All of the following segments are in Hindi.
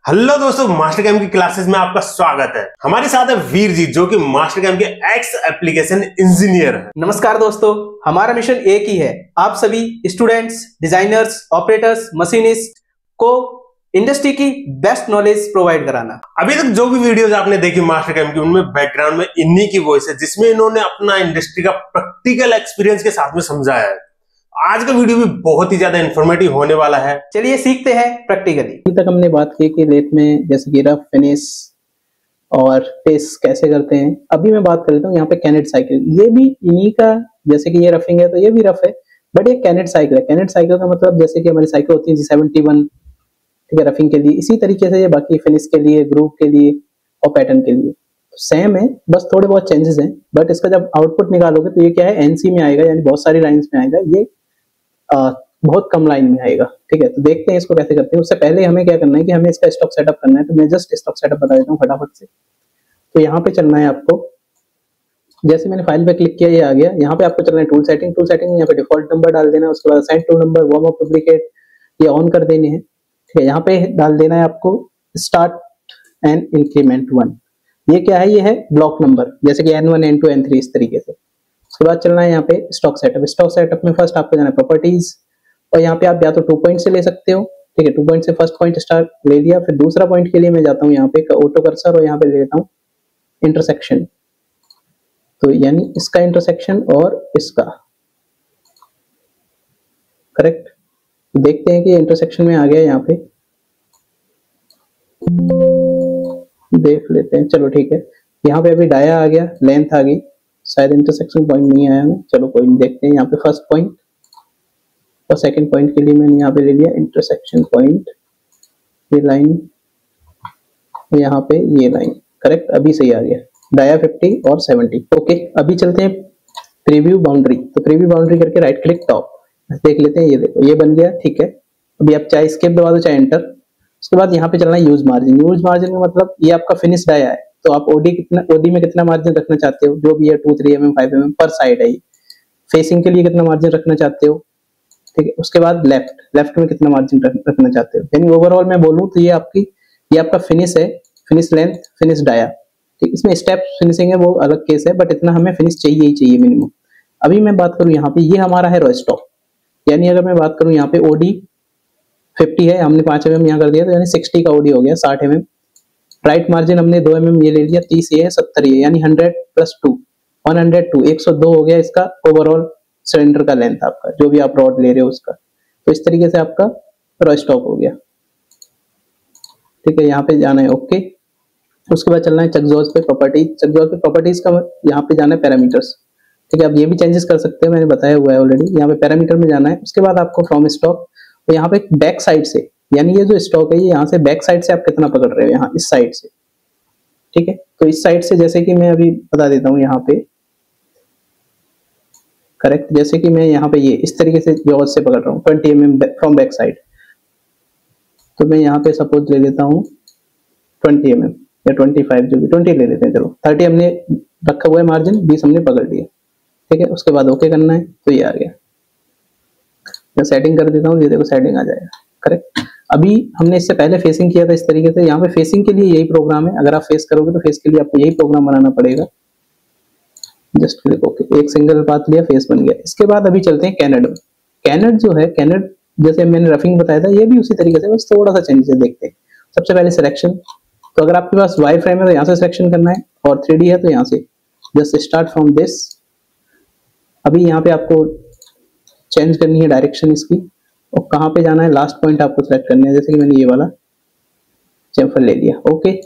हेलो दोस्तों, मास्टर कैम की क्लासेस में आपका स्वागत है। हमारे साथ है वीर जी जो कि मास्टर कैम के एक्स एप्लीकेशन इंजीनियर है। नमस्कार दोस्तों, हमारा मिशन एक ही है, आप सभी स्टूडेंट्स, डिजाइनर्स, ऑपरेटर्स, मशीनिस्ट को इंडस्ट्री की बेस्ट नॉलेज प्रोवाइड कराना। अभी तक जो भी वीडियोस आपने देखी मास्टर कैम की, उनमें बैकग्राउंड में इन्हीं की वॉइस है जिसमें इन्होंने अपना इंडस्ट्री का प्रैक्टिकल एक्सपीरियंस के साथ में समझाया है। आज का वीडियो भी बहुत ही ज्यादा इंफॉर्मेटिव होने वाला है। चलिए सीखते हैं प्रैक्टिकली। अभी तक हमने बात की कि लेथ में जैसे कि रफ, फिनिश और फेस कैसे करते हैं। अभी मैं बात कर लेता हूँ यहाँ पे कैनेट साइकिल। ये भी इन्हीं का, जैसे कि ये रफिंग है तो ये भी रफ है, बट ये कैनेट साइकिल है। कैनेट साइकिल का मतलब जैसे कि हमारी साइकिल होती है G71, ठीक है, रफिंग के लिए। इसी तरीके से ये बाकी फिनिश के लिए, ग्रुप के लिए और पैटर्न के लिए सेम है, बस थोड़े बहुत चेंजेस हैं। बट इसका जब आउटपुट निकालोगे तो ये क्या है, एनसी में आएगा, यानी बहुत सारी लाइन्स में आएगा। ये बहुत कम लाइन में आएगा। ठीक है, तो देखते हैं इसको कैसे करते हैं। उससे पहले हमें क्या करना है कि हमें इसका स्टॉक सेटअप करना है। तो मैं जस्ट स्टॉक सेटअप बता देता हूँ फटाफट से। तो यहाँ पे चलना है आपको, जैसे मैंने फाइल पे क्लिक किया ये आ गया। यहाँ पे आपको चलना है टूल सेटिंग। टूल सेटिंग में यहाँ पे डिफॉल्ट नंबर डाल देना है, उसके बाद assign tool number, warm up, duplicate ये ऑन कर देने हैं। ठीक है, यहाँ पे डाल देना है आपको स्टार्ट एंड इंक्रीमेंट 1। ये क्या है, ये है ब्लॉक नंबर, जैसे कि N1, N2, N3 इस तरीके से। उसके बाद चलना है यहाँ पे स्टॉक सेटअप। स्टॉक सेटअप में फर्स्ट आपको जाना है प्रॉपर्टीज, और यहाँ पे आप या तो 2 पॉइंट से ले सकते हो। ठीक है, 2 पॉइंट से फर्स्ट पॉइंट स्टार्ट ले लिया। फिर दूसरा पॉइंट के लिए मैं जाता हूँ यहाँ पे ऑटो कर्सर, और यहाँ पे ले लेता हूँ इंटरसेक्शन। तो यानी इसका इंटरसेक्शन और इसका, करेक्ट। तो देखते हैं कि इंटरसेक्शन में आ गया। यहाँ पे देख लेते हैं, चलो ठीक है। यहाँ पे अभी डाया आ गया, लेंथ आ गई, शायद इंटरसेक्शन पॉइंट नहीं आया है। चलो कोई नहीं, देखते हैं। यहाँ पे फर्स्ट पॉइंट और सेकंड पॉइंट के लिए मैंने यहाँ पे ले लिया इंटरसेक्शन पॉइंट, ये लाइन, यहाँ पे ये लाइन, करेक्ट। अभी सही आ गया, डाया 50 और 70। ओके, अभी चलते हैं प्रीव्यू बाउंड्री। तो प्रीव्यू बाउंड्री करके राइट क्लिक टॉप देख लेते हैं। ये देखो, ये बन गया। ठीक है, अभी आप चाहे स्केप दबा दो चाहे एंटर। उसके बाद यहाँ पे चलना है यूज मार्जिन। यूज मार्जिन का मतलब ये आपका फिनिश डाया है, तो आप ओडी में कितना मार्जिन रखना चाहते हो, जो भी है 2, 3 mm, 5 mm पर साइड है। फेसिंग के लिए कितना मार्जिन रखना चाहते हो। ठीक है, उसके बाद लेफ्ट में कितना मार्जिन रखना चाहते हो। यानी ओवरऑल मैं बोलूं तो ये आपका फिनिश है, फिनिश लेंथ, फिनिश डाया। ठीक, इसमें स्टेप फिनिशिंग है, वो अलग केस है, बट इतना हमें फिनिश चाहिए ही चाहिए मिनिमम। अभी मैं बात करूं यहाँ पे, ये हमारा है रो स्टॉक। यानी अगर मैं बात करूं यहाँ पे ओडी 50 है, हमने 5 mm यहाँ कर दिया, तो यानी 60 का ओडी हो गया, 60 mm। राइट मार्जिन हमने 2 mm ये ले लिया, 30 ये है, 70 ये, यानी 100 + 2 102, 102 हो गया इसका ओवरऑल सिलेंडर का लेंथ आपका, जो भी आप रॉड ले रहे हो उसका। तो इस तरीके से आपका रो स्टॉक हो गया। ठीक है, यहाँ पे जाना है ओके। उसके बाद चलना है चकजॉज पे प्रॉपर्टीज। चकजॉज पे प्रॉपर्टीज का यहाँ पे जाना है पैरामीटर्स। ठीक है, अब ये भी चेंजेस कर सकते हैं, मैंने बताया हुआ है ऑलरेडी। यहाँ पे पैरामीटर में जाना है। उसके बाद आपको फ्रॉम स्टॉक, तो यहाँ पे बैक साइड से, यानी ये जो स्टॉक है ये यहाँ से बैक साइड से आप कितना पकड़ रहे हो, यहाँ इस साइड से। ठीक है, तो इस साइड से जैसे कि मैं अभी बता देता हूँ यहाँ पे, करेक्ट। जैसे कि मैं यहाँ पे ये इस तरीके से जॉज से पकड़ रहा हूँ 20 mm फ्रॉम बैक साइड, तो मैं यहाँ पे सपोज ले लेता हूँ 20 mm या 25, जो भी 20 ले लेते हैं। चलो 30 हमने रखा हुआ है मार्जिन, 20 हमने पकड़ लिया। ठीक है, उसके बाद ओके करना है, तो ये आ गया। मैं सेटिंग कर देता हूँ, ये देखो सेटिंग आ जाएगा, करेक्ट। अभी हमने इससे पहले फेसिंग किया था इस तरीके से। यहाँ पे फेसिंग के लिए यही प्रोग्राम है। अगर आप फेस करोगे तो फेस के लिए आपको यही प्रोग्राम बनाना पड़ेगा। जस्ट क्लिक ओके, एक सिंगल पाथ लिया, फेस बन गया। इसके बाद अभी चलते हैं कैनेट में। कैनेट जो है, कैनेट जैसे मैंने रफिंग बताया था, ये भी उसी तरीके से, बस थोड़ा सा चेंजेस देखते हैं। सबसे पहले सिलेक्शन। तो अगर आपके पास वाई फ्रेम है तो यहाँ से सिलेक्शन करना है, और 3D है तो यहाँ से जस्ट स्टार्ट फ्रॉम दिस। अभी यहाँ पे आपको चेंज करनी है डायरेक्शन इसकी, और कहाँ पे जाना है, लास्ट पॉइंट आपको सेलेक्ट करना है। जैसे कि मैंने ये वाला चैम्फर ले लिया, ओके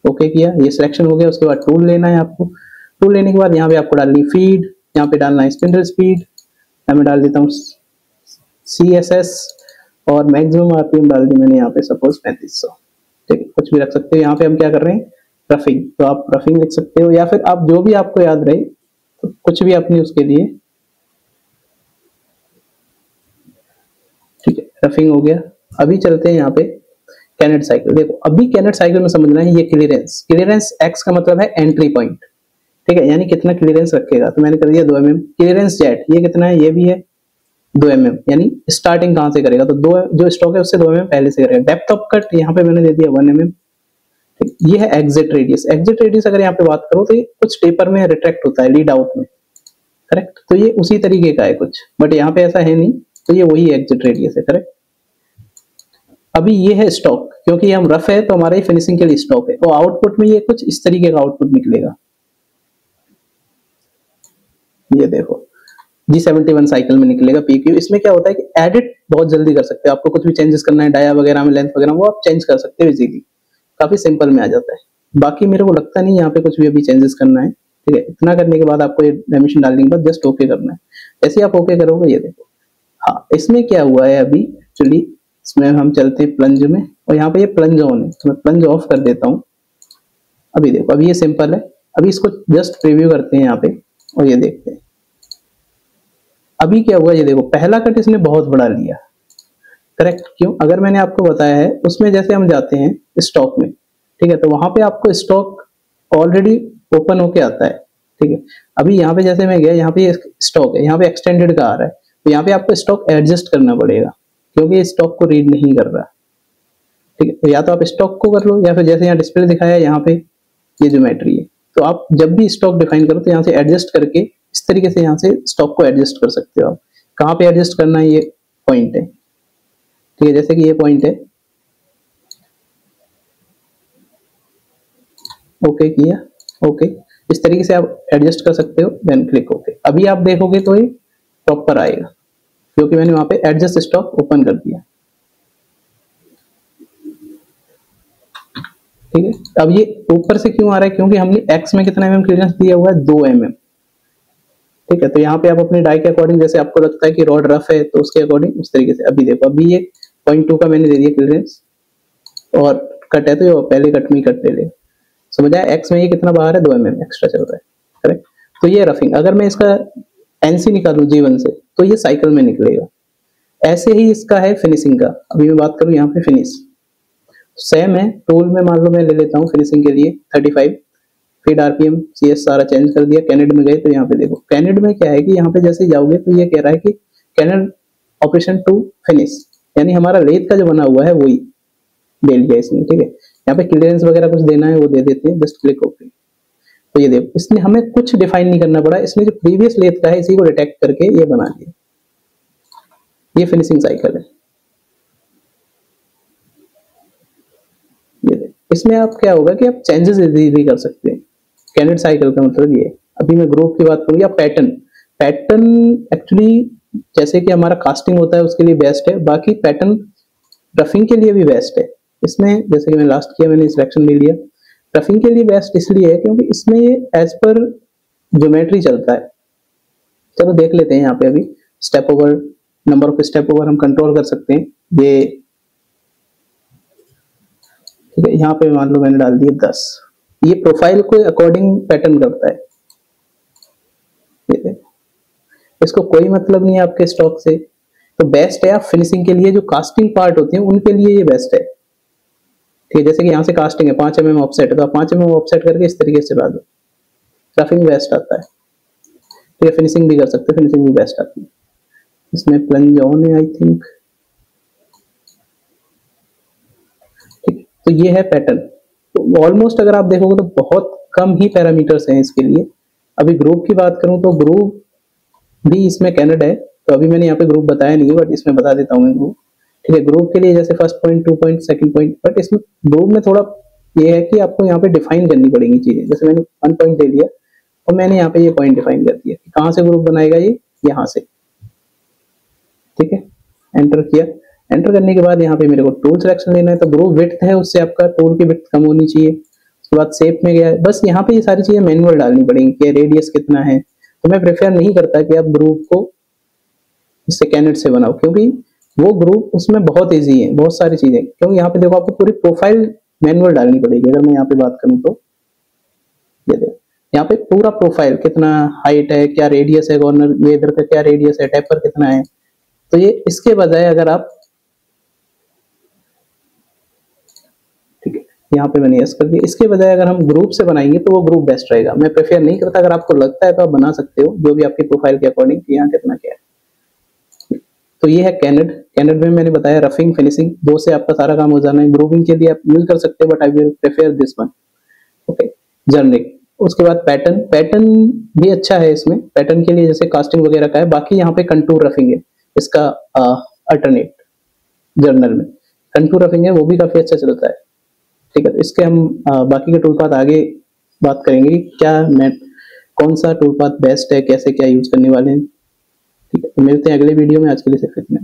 ओके किया, ये सिलेक्शन हो गया। उसके बाद टूल लेना है आपको। टूल लेने के बाद यहाँ पे आपको डालनी फीड, यहाँ पे डालना है स्पिंडल स्पीड, यहाँ मैं डाल देता हूँ CSS, और मैक्सिमम RPM डाल दी मैंने यहाँ पे सपोज 3500। ठीक है, कुछ भी रख सकते हो। यहाँ पे हम क्या कर रहे हैं, रफिंग, तो आप रफिंग लिख सकते हो, या फिर आप जो भी आपको याद रहे, तो कुछ भी अपनी उसके लिए। ठीक है, रफिंग हो गया। अभी चलते हैं यहाँ पे कैनेट साइकिल। देखो अभी कैनेट साइकिल में समझना है ये क्लियरेंस। क्लियरेंस एक्स का मतलब है एंट्री पॉइंट। ठीक है, यानी कितना क्लियरेंस रखेगा। तो मैंने कर दिया 2 mm। क्लियरेंस जेड, ये कितना है, ये भी है, 2 mm, यानी स्टार्टिंग कहाँ से करेगा, तो दो जो स्टॉक है उससे 2 mm पहले से करेगा। डेप्थ ऑफ कट यहाँ पे मैंने दे दिया 1 mm। ये है एग्जिट रेडियस। एग्जिट रेडियस अगर यहाँ पे बात करो तो ये कुछ टेपर में रिट्रैक्ट होता है लीड आउट में, करेक्ट, तो ये उसी तरीके का है कुछ, बट यहाँ पे ऐसा है नहीं, तो ये वही एग्जिट रेडियस है, करेक्ट। अभी ये है स्टॉक, क्योंकि हम रफ है तो हमारा ये फिनिशिंग के लिए स्टॉक है, और आउटपुट में ये कुछ इस तरीके का आउटपुट निकलेगा। ये देखो G71 साइकिल में निकलेगा PQ। इसमें क्या होता है कि एडिट बहुत जल्दी कर सकते हो, आपको कुछ भी चेंजेस करना है डाया वगैरह में, लेंथ वगैरह, वो आप चेंज कर सकते हो इजीली, काफी सिंपल में आ जाता है। बाकी मेरे को लगता नहीं यहाँ पे कुछ भी अभी चेंजेस करना है, ठीक है। इतना करने के बाद आपको ये डायमेंशन डालने के बाद जस्ट ओके करना है। जैसे आप ओके करोगे, ये देखो, हाँ इसमें क्या हुआ है अभी एक्चुअली, इसमें हम चलते हैं प्लंज में, और यहाँ पे ये प्लंज ऑन है, तो मैं प्लंज ऑफ कर देता हूँ। अभी देखो, अभी ये सिंपल है। अभी इसको जस्ट प्रीव्यू करते हैं यहाँ पे, और ये देखते हैं अभी क्या हुआ। ये देखो, पहला कट इसने बहुत बड़ा लिया, करेक्ट, क्यों, अगर मैंने आपको बताया है उसमें जैसे हम जाते हैं स्टॉक में, ठीक है, तो वहां पे आपको स्टॉक ऑलरेडी ओपन होके आता है, ठीक है। अभी यहाँ पे जैसे मैं गया, यहाँ पे स्टॉक है, यहाँ पे एक्सटेंडेड का आ रहा है, तो यहाँ पे आपको स्टॉक एडजस्ट करना पड़ेगा, क्योंकि ये स्टॉक को रीड नहीं कर रहा, ठीक है। तो या तो आप स्टॉक को कर लो, या फिर जैसे यहाँ डिस्प्ले दिखाया है यहाँ पे ये ज्योमेट्री है, तो आप जब भी स्टॉक डिफाइन करो तो यहाँ से एडजस्ट करके इस तरीके से यहाँ से स्टॉक को एडजस्ट कर सकते हो आप। कहाँ पे एडजस्ट करना है, ये पॉइंट है, ठीक है, जैसे कि ये पॉइंट है, ओके किया, ओके, इस तरीके से आप एडजस्ट कर सकते हो, देन क्लिक ओके। अभी आप देखोगे तो ये प्रॉपर आएगा, क्योंकि मैंने वहां पे एडजस्ट स्टॉक ओपन कर दिया, ठीक है। अब ये ऊपर से क्यों आ रहा है, क्योंकि हमने एक्स में कितना mm क्लियरेंस दिया हुआ है, 2 mm, ठीक है। तो यहाँ पे आप अपने डाई के अकॉर्डिंग, जैसे आपको लगता है कि रॉड रफ है तो उसके अकॉर्डिंग उस तरीके से। अभी देखो, अभी ये 0.2 का मैंने दे दिया क्लियरेंस, और कट है तो ये पहले कट में ही कट ले ले, समझ आया। एक्स में ये कितना बाहर है, 2 mm एक्स्ट्रा चल रहा है, करेक्ट। तो ये रफिंग, अगर मैं इसका एनसी निकालूं G1 से तो ये साइकिल में निकलेगा। ऐसे ही इसका है फिनिशिंग का। अभी मैं बात करूं यहाँ पे फिनिश, सेम है। टूल में मान लो मैं ले लेता हूँ फिनिशिंग के लिए 35, फीड RPM CS सारा चेंज कर दिया। कैनेड में गए तो यहाँ पे देखो, कैनेड में क्या है कि यहाँ पे जैसे जाओगे तो ये कह रहा है कि कैनेड ऑपरेशन टू फिनिश, यानी हमारा लेथ का जो बना हुआ है वही दे लिया इसने, ठीक है। यहाँ पे क्लियरेंस वगैरह कुछ देना है वो दे देते हैं, जस्ट क्लिक ओके। तो ये देखो, इसने हमें कुछ डिफाइन नहीं करना पड़ा, इसने जो प्रीवियस लेथ का है इसी को डिटेक्ट करके ये बना दिया। ये फिनिशिंग साइकिल है। ये देखो, इसमें आप क्या होगा कि आप चेंजेस इजीली कर सकते हैं। कैनेड साइकिल का मतलब ये। अभी मैं ग्रुप की बात करूँ या पैटर्न, पैटर्न एक्चुअली जैसे कि हमारा कास्टिंग होता है उसके लिए बेस्ट है, बाकी पैटर्न रफिंग के लिए भी बेस्ट है। इसमें जैसे कि मैं लास्ट किया, मैंने सिलेक्शन ले लिया, रफिंग के लिए बेस्ट इसलिए है क्योंकि इसमें ये एज पर ज्योमेट्री चलता है। चलो देख लेते हैं यहाँ पे। अभी step over, number of step over हम कंट्रोल कर सकते हैं, ये ठीक है। यहाँ पे मान लो मैंने डाल दिए 10, ये प्रोफाइल को अकॉर्डिंग पैटर्न करता है। ये देखो, इसको कोई मतलब नहीं है आपके स्टॉक से, तो बेस्ट है आप फिनिशिंग के लिए जो कास्टिंग पार्ट होती है उनके लिए ये बेस्ट है, ठीक है। जैसे कि यहाँ से कास्टिंग है 5 mm ऑफसेट है, तो आप 5 mm ऑफसेट करके इस तरीके से चला दो, रफिंग बेस्ट आता है, ठीक है। फिनिशिंग भी कर सकते हैं, फिनिशिंग भी बेस्ट आती है। इसमें प्लंज ऑन है आई थिंक, ठीक है। तो ये है पैटर्न। तो ऑलमोस्ट अगर आप देखोगे तो बहुत कम ही पैरामीटर्स हैं इसके लिए। अभी ग्रुप की बात करूं तो ग्रुप भी इसमें कैनेड है, तो अभी मैंने यहाँ पे ग्रुप बताया नहीं, बट इसमें बता देता हूँ मैं ग्रुप, ठीक है। ग्रुप के लिए जैसे first point, 2 point, second point, but इसमें ग्रुप में थोड़ा ये है कि आपको यहाँ पे डिफाइन करनी पड़ेगी चीजें। जैसे मैंने 1 पॉइंट दे दिया और मैंने यहाँ पे ये पॉइंट डिफाइन कर दिया कि कहाँ से ग्रुप बनाएगा, ये यहाँ से, ठीक है। एंटर किया, एंटर करने के बाद यहाँ पे मेरे को टूल सिलेक्शन लेना है, तो ग्रुप विड्थ है उससे आपका टूल की विड्थ कम होनी चाहिए। उसके बाद शेप में गया, बस यहाँ पे ये सारी चीजें मैनुअल डालनी पड़ेंगी कि रेडियस कितना है। तो मैं प्रेफर नहीं करता कि आप ग्रुप को इससे कैनेड से बनाओ, क्योंकि वो ग्रुप उसमें बहुत इजी है, बहुत सारी चीजें। क्योंकि यहाँ पे देखो आपको पूरी प्रोफाइल मैनुअल डालनी पड़ेगी। अगर मैं यहाँ पे बात करूँ तो ये देखो, यहाँ पे पूरा प्रोफाइल कितना हाइट है, क्या रेडियस है, कॉर्नर ये इधर का क्या रेडियस है, टेपर कितना है। तो ये इसके बजाय अगर आप, ठीक है, यहाँ पे मैंने यस कर दिया, इसके बजाय अगर हम ग्रुप से बनाएंगे तो वो ग्रुप बेस्ट रहेगा। मैं प्रेफर नहीं करता, अगर आपको लगता है तो आप बना सकते हो जो भी आपकी प्रोफाइल के अकॉर्डिंग, यहाँ कितना क्या है। तो ये है कैनेड। कैनेड में मैंने बताया रफिंग फिनिशिंग, दो से आपका सारा काम हो जाना है। ग्रूविंग के लिए आप यूज कर सकते हैं, but I will prefer this one. Okay, जर्निक। उसके बाद पैटर्न, पैटर्न भी अच्छा है इसमें, पैटर्न के लिए जैसे कास्टिंग वगैरह का है। बाकी यहाँ पे कंटूर रफिंग है इसका अल्टरनेट जर्नल में, कंटूर रफिंग है, वो भी काफी अच्छा चलता है। ठीक है, तो इसके हम बाकी के टूल पाथ आगे बात करेंगे कि क्या कौन सा टूल पाथ बेस्ट है, कैसे क्या यूज करने वाले हैं। ठीक है, तो मिलते हैं अगले वीडियो में। आज के लिए सिर्फ इतना।